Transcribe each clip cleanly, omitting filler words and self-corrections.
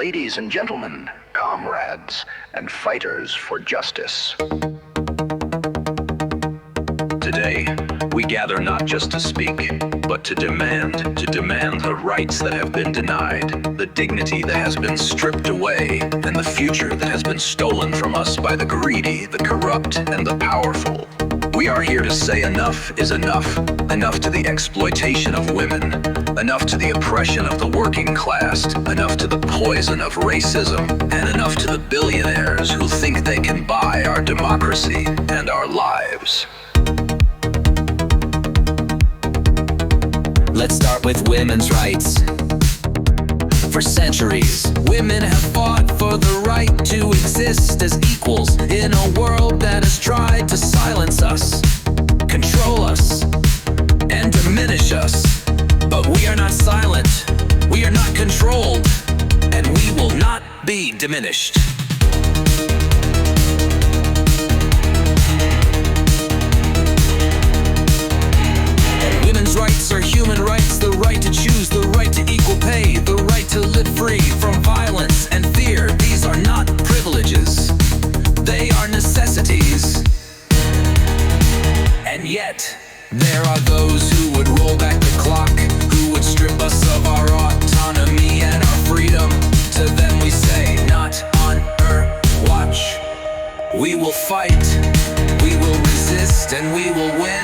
ladies and gentlemen, comrades, and fighters for justice. Today, we gather not just to speak, but to demand the rights that have been denied, the dignity that has been stripped away, and the future that has been stolen from us by the greedy, the corrupt, and the powerful. We are here to say enough is enough. Enough to the exploitation of women. Enough to the oppression of the working class. Enough to the poison of racism. And enough to the billionaires who think they can buy our democracy and our lives. Let's start with women's rights. For centuries, women have fought for the right to exist as equals in a world that has tried to silence us, control us, and diminish us. But we are not silent, we are not controlled, and we will not be diminished. Women's rights are human rights, the right to choose, the right to equal pay, the right to live free from violence and fear. These are not privileges, they are necessities. And yet, there are those who would roll back the clock, who would strip us of our autonomy and our freedom. To them we say, not on our watch. We will fight, we will resist, and we will win.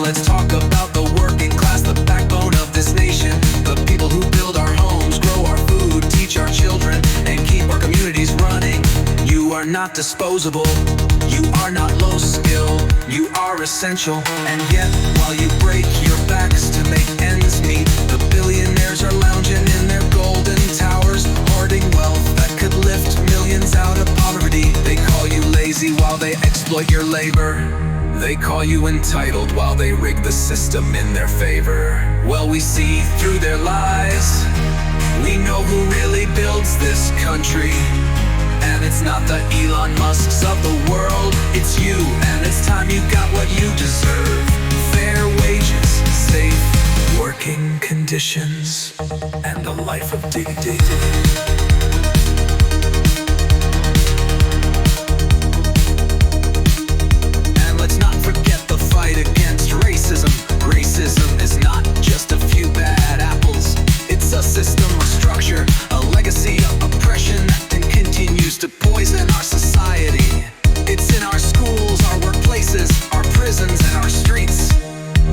Let's talk about the working class, the backbone of this nation. The people who build our homes, grow our food, teach our children, and keep our communities running. You are not disposable, you are not low skill, you are essential. And yet, while you break your backs to make ends meet, the billionaires are lounging in their golden towers, hoarding wealth that could lift millions out of poverty. They call you lazy while they exploit your labor. They call you entitled while they rig the system in their favor. Well, we see through their lies. We know who really builds this country. And it's not the Elon Musks of the world, it's you. And it's time you got what you deserve. Fair wages, safe working conditions, and a life of dignity. Racism is not just a few bad apples. It's a system of structure, a legacy of oppression that continues to poison our society. It's in our schools, our workplaces, our prisons, and our streets.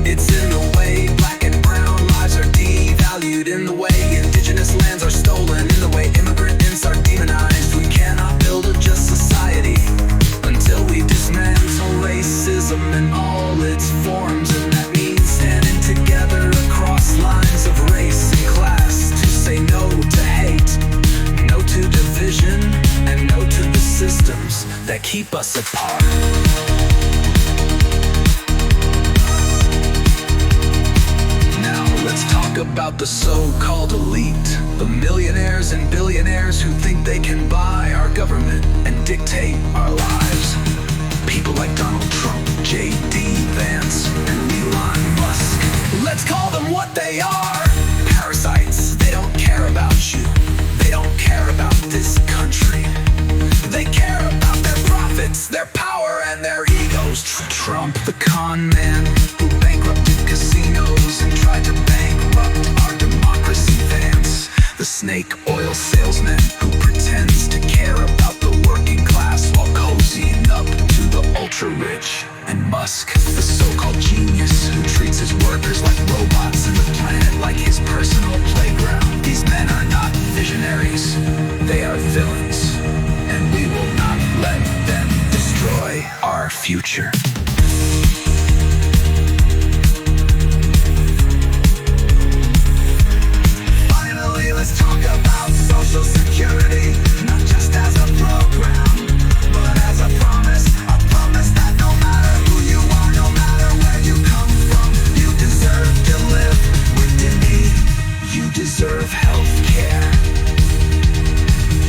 It's in the way black and brown lives are devalued, in the way indigenous lands are stolen, in the way immigrants are demonized. We cannot build a just society until we dismantle racism in all its forms. And that means standing together across lines of race and class to say no to hate, no to division, and no to the systems that keep us apart. Now let's talk about the so-called elite, the millionaires and billionaires who think they can buy our government and dictate our lives. People like Donald Trump, J.D. Vance, and Elon Musk. Let's call them what they are. Parasites. They don't care about you. They don't care about this country. They care about their profits, their power, and their egos. Trump, the con man, who bankrupted casinos and tried to bankrupt our democracy. Vance, the snake oil salesman who pretends to care about the working class while cozying up to the ultra-rich. And Musk, the so-called genius who treats his workers like robots and the planet like his personal playground. These men are not visionaries, they are villains, and we will not let them destroy our future. Finally, let's talk about Social Security, not just as a program, but as a promise that no matter who you are, no matter where you come from, you deserve to live with dignity. You deserve health care.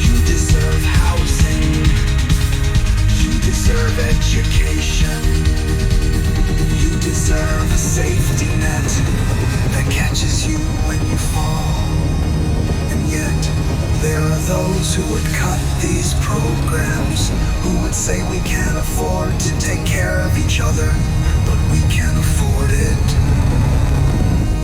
You deserve housing. You deserve education. that catches you when you fall. And yet, there are those who would cut these programs, who would say we can't afford to take care of each other, but we can afford it.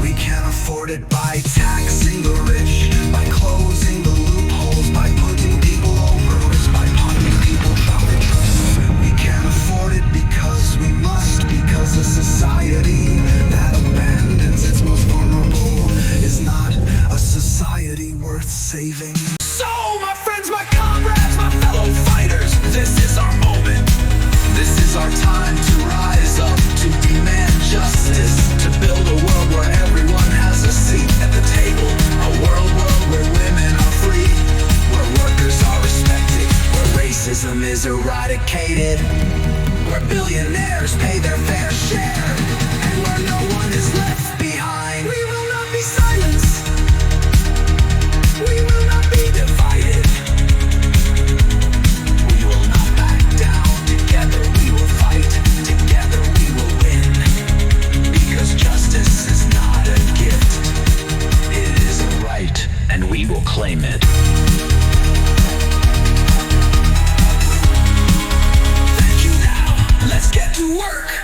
We can afford it by taxing the rich, by closing the loopholes, by putting people over risk, by punting people without interest. We can afford it because we must, because a society that abandons its most vulnerable is not a society worth saving. So, my friends, my comrades, my fellow fighters, this is our moment. This is our time to rise up, to demand justice, to build a world where everyone has a seat at the table. A world where women are free, where workers are respected, where racism is eradicated, where billionaires pay their fair share, and where no one is left behind. We will not be silenced. We will not be divided. We will not back down. Together we will fight. Together we will win. Because justice is not a gift. It is a right, and we will claim it. Thank you now. Let's get to work.